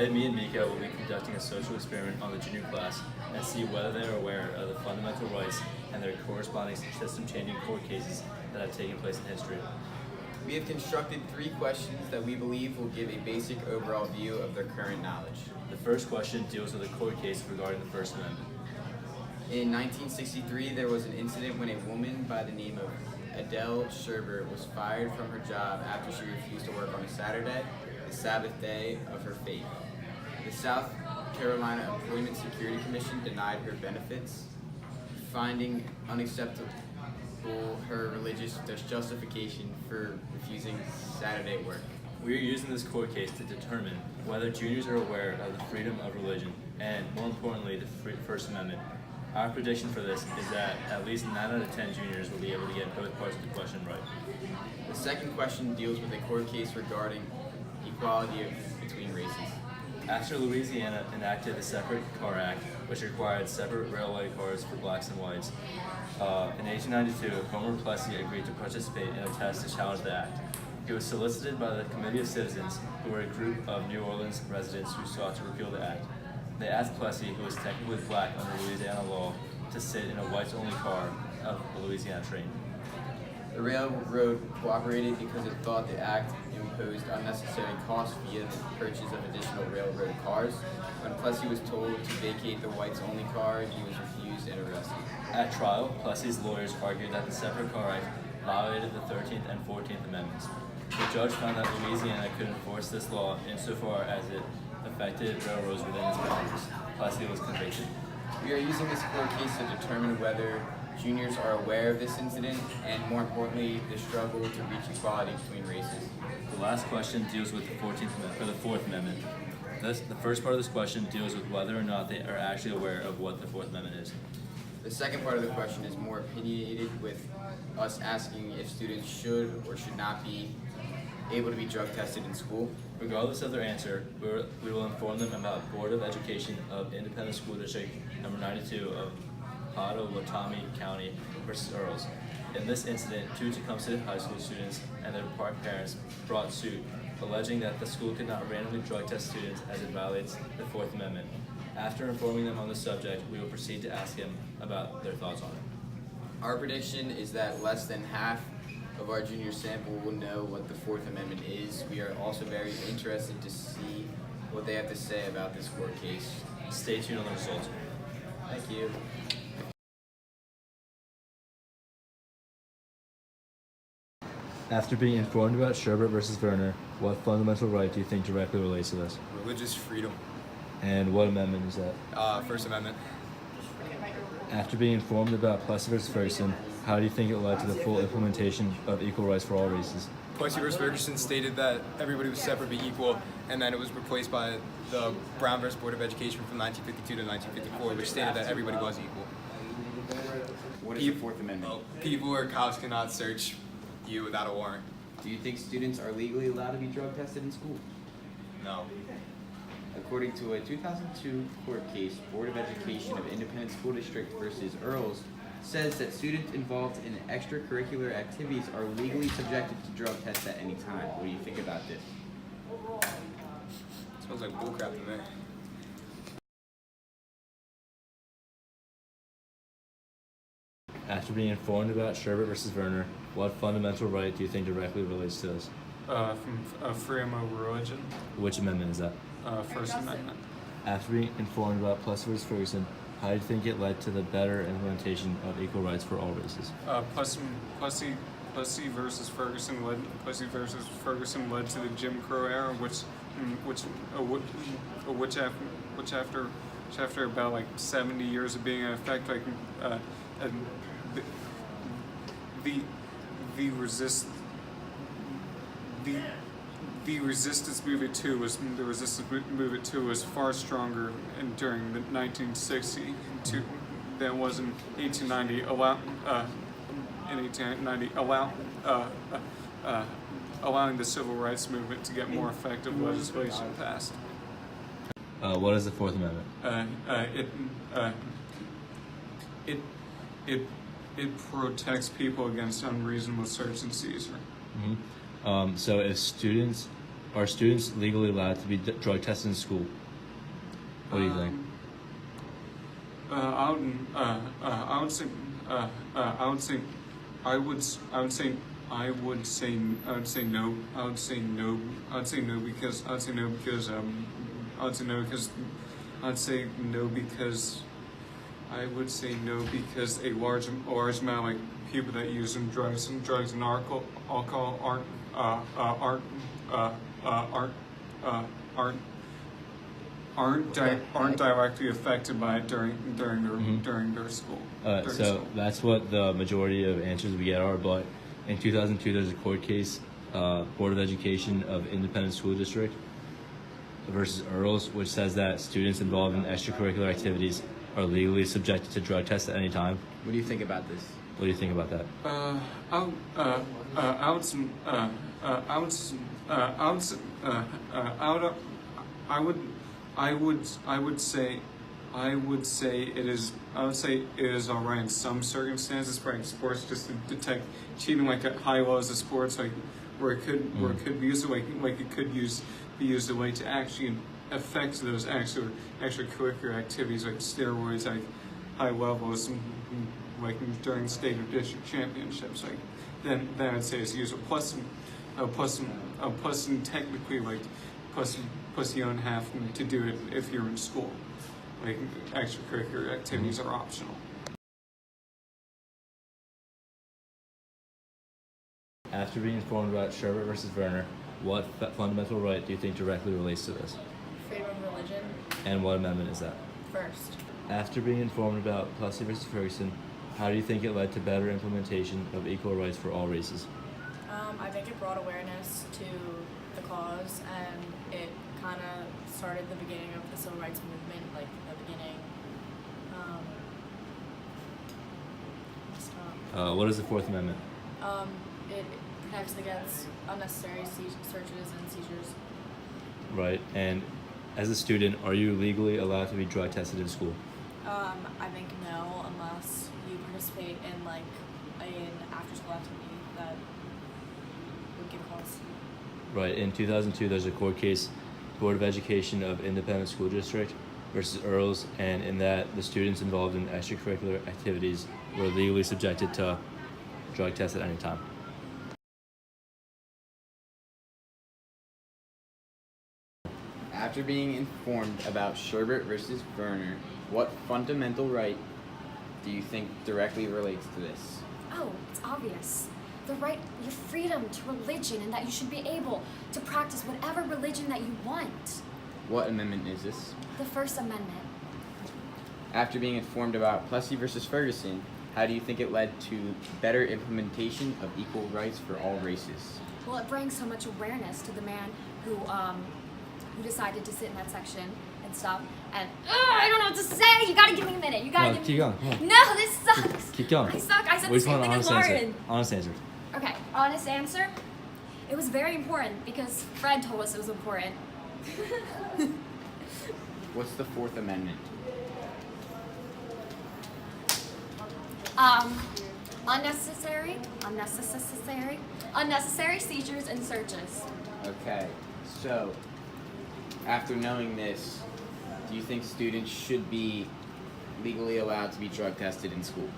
Today, me and Mika will be conducting a social experiment on the junior class and see whether they are aware of the fundamental rights and their corresponding system-changing court cases that have taken place in history. We have constructed 3 questions that we believe will give a basic overall view of their current knowledge. The first question deals with a court case regarding the First Amendment. In 1963, there was an incident when a woman by the name of Adele Sherbert was fired from her job after she refused to work on a Saturday, the Sabbath day of her faith. The South Carolina Employment Security Commission denied her benefits, finding unacceptable her religious justification for refusing Saturday work. We are using this court case to determine whether juniors are aware of the freedom of religion and, more importantly, the First Amendment. Our prediction for this is that at least 9 out of 10 juniors will be able to get both parts of the question right. The second question deals with a court case regarding equality between races. After Louisiana enacted the Separate Car Act, which required separate railway cars for blacks and whites, in 1892, Homer Plessy agreed to participate in a test to challenge the act. He was solicited by the Committee of Citizens, who were a group of New Orleans residents who sought to repeal the act. They asked Plessy, who was technically black under Louisiana law, to sit in a whites-only car of a Louisiana train. The railroad cooperated because it thought the act imposed unnecessary costs via the purchase of additional railroad cars. When Plessy was told to vacate the whites-only car, he was refused and arrested. At trial, Plessy's lawyers argued that the Separate Car Act violated the 13th and 14th Amendments. The judge found that Louisiana could enforce this law insofar as it affected railroads within its boundaries. Plessy was convicted. We are using this court case to determine whether juniors are aware of this incident and, more importantly, the struggle to reach equality between races. The last question deals with the 14th Amendment, or the Fourth Amendment. The first part of this question deals with whether or not they are actually aware of what the Fourth Amendment is. The second part of the question is more opinionated, with us asking if students should or should not be able to be drug tested in school. Regardless of their answer, we will inform them about Board of Education of Independent School District number 92 of Pottawatomie County versus Earls. In this incident, 2 Tecumseh High School students and their parents brought suit, alleging that the school could not randomly drug test students as it violates the Fourth Amendment. After informing them on the subject, we will proceed to ask them about their thoughts on it. Our prediction is that less than half of our junior sample will know what the Fourth Amendment is. We are also very interested to see what they have to say about this court case. Stay tuned on the results. Thank you. After being informed about Sherbert versus Verner, what fundamental right do you think directly relates to this? Religious freedom. And what amendment is that? First Amendment. After being informed about Plessy versus Ferguson, how do you think it led to the full implementation of equal rights for all races? Plessy versus Ferguson stated that everybody was separate but equal, and then it was replaced by the Brown versus Board of Education from 1952 to 1954, which stated that everybody was equal. What is the Fourth Amendment? People or cops cannot search you without a warrant. Do you think students are legally allowed to be drug tested in school? No. According to a 2002 court case, Board of Education of Independent School District versus Earls says that students involved in extracurricular activities are legally subjected to drug tests at any time. What do you think about this? Smells like bullcrap to me. After being informed about Sherbert versus Verner, what fundamental right do you think directly relates to this? From freedom of religion. Which amendment is that? First Amendment. After being informed about Plessy versus Ferguson, how do you think it led to the better implementation of equal rights for all races? Plessy versus Ferguson led to the Jim Crow era, which after about like 70 years of being in effect, like the resistance movement too was far stronger during the 1960 than was in 1890. Allowing the civil rights movement to get more effective legislation passed. What is the Fourth Amendment? It protects people against unreasonable search and seizure. So if students Are students legally allowed to be drug tested in school? What do you think? I would say, I would say, I would, s- I would say, I would say, I would say no. I would say no. I would say no because I would say no because I would say no because I'd say no because I would say no because a large amount of like people that use drugs and alcohol aren't directly affected by it during their school. During So school. that's what the majority of answers we get are. But in 2002, there's a court case, Board of Education of Independent School District versus Earls, which says that students involved in extracurricular activities are legally subjected to drug tests at any time. What do you think about this? What do you think about that? I would, I would, I would, I would, I would, I would say, it is. I would say it is alright in some circumstances, for like sports, just to detect cheating, like at high levels of sports, like where it could be used, like it could be used a way to actually affect those extracurricular activities, like steroids, like high levels, like during state or district championships, like then I'd say it's useful. Plus, technically, like plus you don't have to do it if you're in school. Like extracurricular activities are optional. After being informed about Sherbert versus Werner, what fundamental right do you think directly relates to this? Freedom of religion And what amendment is that? first. After being informed about Plessy versus Ferguson, how do you think it led to better implementation of equal rights for all races? I think it brought awareness to the cause, and it kind of started the beginning of the civil rights movement, like the beginning. What is the Fourth Amendment? It protects against unnecessary searches and seizures. Right. And as a student, are you legally allowed to be drug tested in school? I think no, unless you participate in like an after-school activity that would give cause. Right. In 2002, there's a court case, Board of Education of Independent School District versus Earls, and in that, the students involved in extracurricular activities were legally subjected to drug tests at any time. After being informed about Sherbert versus Werner, what fundamental right do you think directly relates to this? Oh, it's obvious. The right, your freedom to religion, and that you should be able to practice whatever religion that you want. What amendment is this? The First Amendment. After being informed about Plessy versus Ferguson, how do you think it led to better implementation of equal rights for all races? Well, it brings so much awareness to the man who decided to sit in that section and stuff. And I don't know what to say. You gotta give me a minute. You gotta give keep me. going. Come on. No, this sucks. Keep going. I suck. I said We the just same want an thing as honest answer. Lauren. Honest answer. Okay, honest answer. It was very important because Fred told us it was important. What's the Fourth Amendment? Unnecessary seizures and searches. Okay, so after knowing this, do you think students should be legally allowed to be drug tested in school?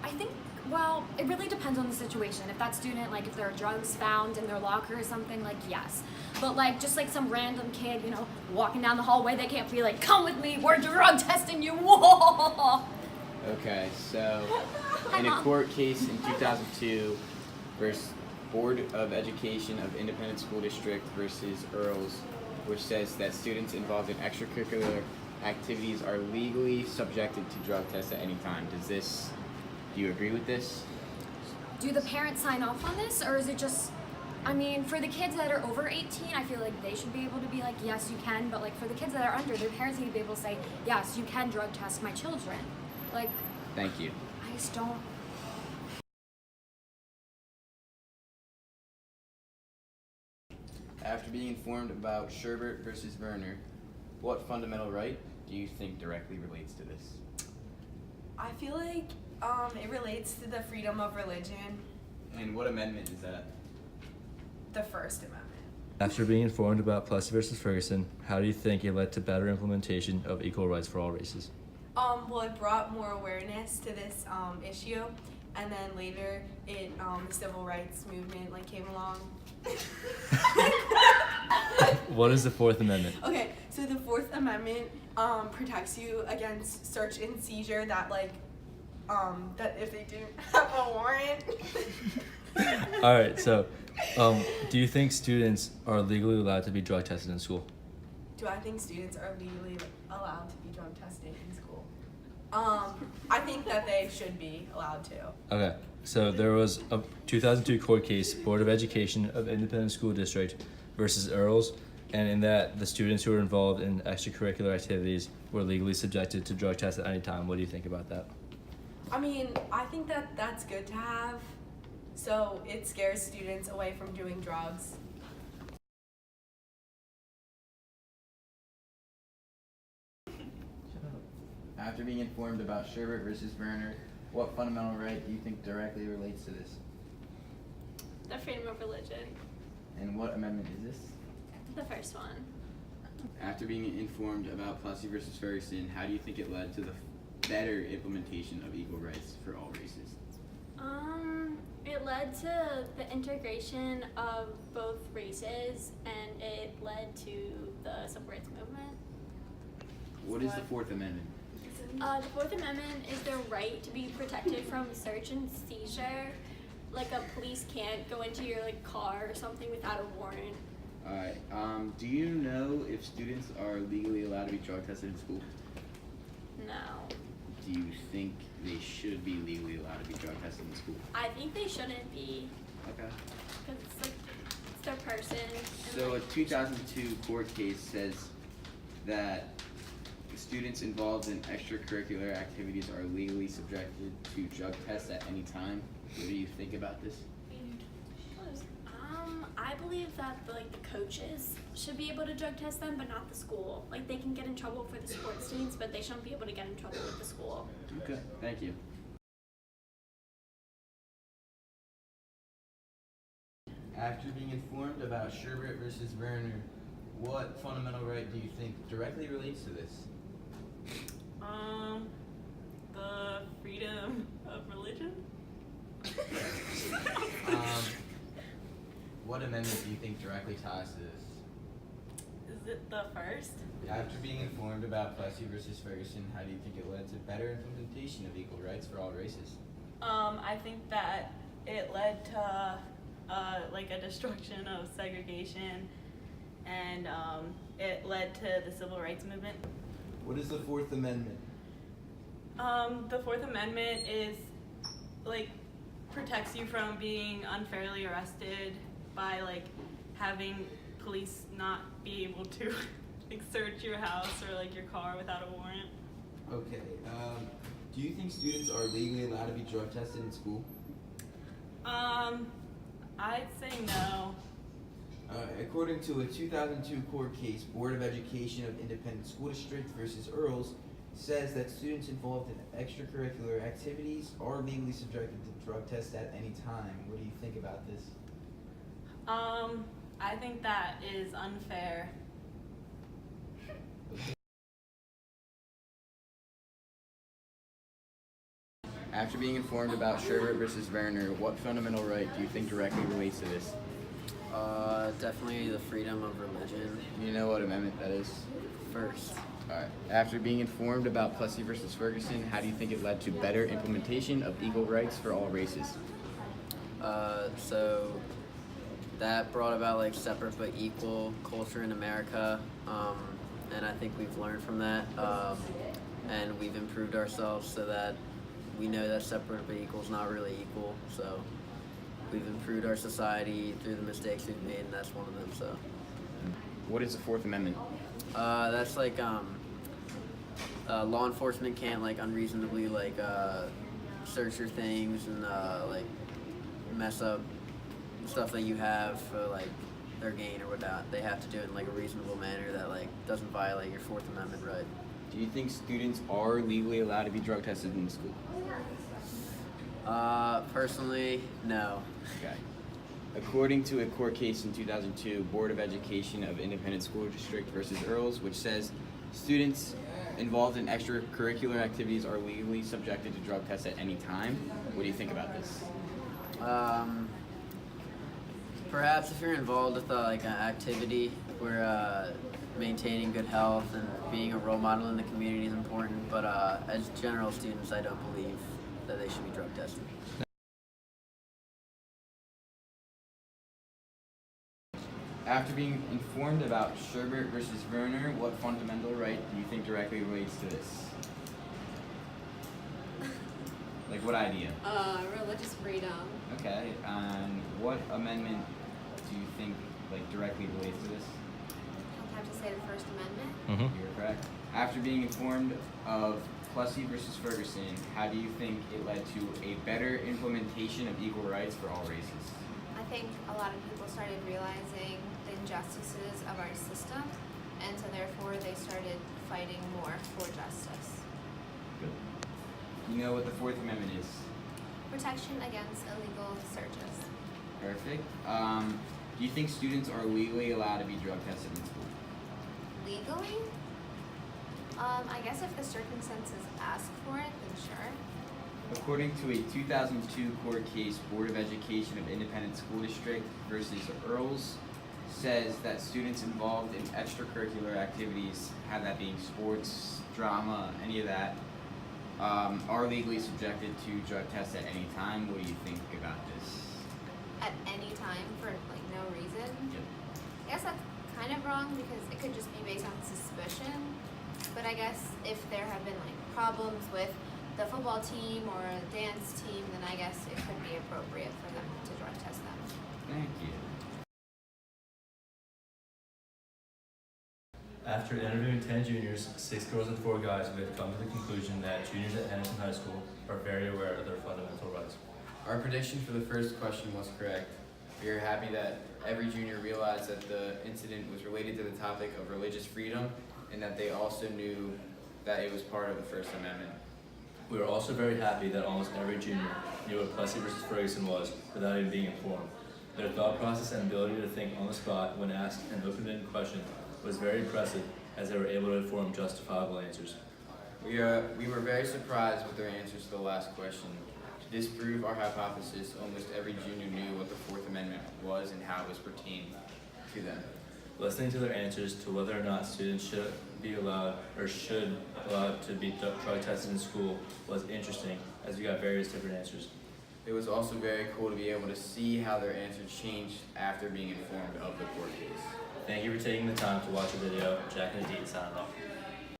I think, well, it really depends on the situation. If that student, like, if there are drugs found in their locker or something, like, yes. But, like, just like some random kid, you know, walking down the hallway, they can't be like, come with me, we're drug testing you, whoa! Okay, so Hi, in a Mom. court case in 2002 versus Board of Education of Independent School District versus Earls, which says that students involved in extracurricular activities are legally subjected to drug tests at any time. Do you agree with this? Do the parents sign off on this, or is it just, I mean, for the kids that are over 18, I feel like they should be able to be like, yes, you can, but like for the kids that are under, their parents need to be able to say, yes, you can drug test my children. Like, Thank you. I just don't. After being informed about Sherbert versus Werner, what fundamental right do you think directly relates to this? I feel like it relates to the freedom of religion. And what amendment is that? the First Amendment. After being informed about Plessy versus Ferguson, how do you think it led to better implementation of equal rights for all races? Well, it brought more awareness to this issue, and then later, the civil rights movement came along. What is the Fourth Amendment? Okay, so the Fourth Amendment protects you against search and seizure. That that if they didn't have a warrant. All right, so do you think students are legally allowed to be drug tested in school? Do I think students are legally allowed to be drug tested in school? I think that they should be allowed to. Okay, so there was a 2002 court case, Board of Education of Independent School District versus Earls, and in that, the students who were involved in extracurricular activities were legally subjected to drug tests at any time. What do you think about that? I mean, I think that that's good to have, so it scares students away from doing drugs. After being informed about Sherbert versus Werner, what fundamental right do you think directly relates to this? The freedom of religion. And what amendment is this? The first one. After being informed about Plessy versus Ferguson, how do you think it led to the better implementation of equal rights for all races? It led to the integration of both races, and it led to the civil rights movement. What is the Fourth Amendment? The Fourth Amendment is the right to be protected from search and seizure. Like a police can't go into your car or something without a warrant. Alright, do you know if students are legally allowed to be drug tested in school? No. Do you think they should be legally allowed to be drug tested in school? I think they shouldn't be, Okay. because it's their person. And So a 2002 court case says that students involved in extracurricular activities are legally subjected to drug tests at any time. What do you think about this? I believe that the coaches should be able to drug test them, but not the school. They can get in trouble for the sports teams, but they shouldn't be able to get in trouble with the school. Okay, thank you. After being informed about Sherbert versus Werner, what fundamental right do you think directly relates to this? The freedom of religion. What amendment do you think directly ties to this? Is it the first? After being informed about Plessy versus Ferguson, how do you think it led to better implementation of equal rights for all races? I think that it led to a destruction of segregation, and it led to the civil rights movement. What is the Fourth Amendment? The Fourth Amendment is protects you from being unfairly arrested by having police not be able to search your house or your car without a warrant. Okay. Do you think students are legally allowed to be drug tested in school? I'd say no. According to a 2002 court case, Board of Education of Independent School District versus Earls says that students involved in extracurricular activities are legally subjected to drug tests at any time. What do you think about this? I think that is unfair. After being informed about Sherbert versus Werner, what fundamental right do you think directly relates to this? Definitely the freedom of religion Do you know what amendment that is? first. Alright. After being informed about Plessy versus Ferguson, how do you think it led to better implementation of equal rights for all races? So that brought about separate but equal culture in America, and I think we've learned from that, and we've improved ourselves so that we know that separate but equal is not really equal. So we've improved our society through the mistakes we've made, and that's one of them. So What is the Fourth Amendment? that's law enforcement can't unreasonably search your things and mess up stuff that you have for their gain or whatnot. They have to do it in a reasonable manner that doesn't violate your Fourth Amendment right. Do you think students are legally allowed to be drug tested in school? Personally, no. Okay. according to a court case in 2002, Board of Education of Independent School District versus Earls, which says students involved in extracurricular activities are legally subjected to drug tests at any time. What do you think about this? Perhaps if you're involved with like an activity where maintaining good health and being a role model in the community is important, but as general students, I don't believe that they should be drug tested. After being informed about Sherbert versus Werner, what fundamental right do you think directly relates to this? Like what idea? Religious freedom. Okay, and what amendment do you think like directly relates to this? I'll have to say the First Amendment. You're correct. After being informed of Plessy versus Ferguson, how do you think it led to a better implementation of equal rights for all races? I think a lot of people started realizing the injustices of our system, and so therefore they started fighting more for justice. Good. You know what the Fourth Amendment is? Protection against illegal searches. Perfect. Do you think students are legally allowed to be drug tested in school? Legally? I guess if the circumstances ask for it, then sure. According to a 2002 court case, Board of Education of Independent School District versus Earls says that students involved in extracurricular activities, have that being sports, drama, any of that, are legally subjected to drug tests at any time. What do you think about this? At any time for like no reason. Yep. I guess that's kind of wrong because it could just be based on suspicion. But I guess if there have been like problems with the football team or a dance team, then I guess it could be appropriate for them to drug test them. Thank you. After interviewing 10 juniors, 6 girls and 4 guys, we have come to the conclusion that juniors at Henderson High School are very aware of their fundamental rights. Our prediction for the first question was correct. We are happy that every junior realized that the incident was related to the topic of religious freedom and that they also knew that it was part of the First Amendment. We are also very happy that almost every junior knew what Plessy versus Ferguson was without even being informed. Their thought process and ability to think on the spot when asked an open-ended question was very impressive, as they were able to form justifiable answers. We were very surprised with their answers to the last question. To disprove our hypothesis, almost every junior knew what the Fourth Amendment was and how it was pertained to them. Listening to their answers to whether or not students should be allowed to be drug tested in school was interesting, as we got various different answers. It was also very cool to be able to see how their answers changed after being informed of the court case. Thank you for taking the time to watch the video. Jack and Aditi signing off.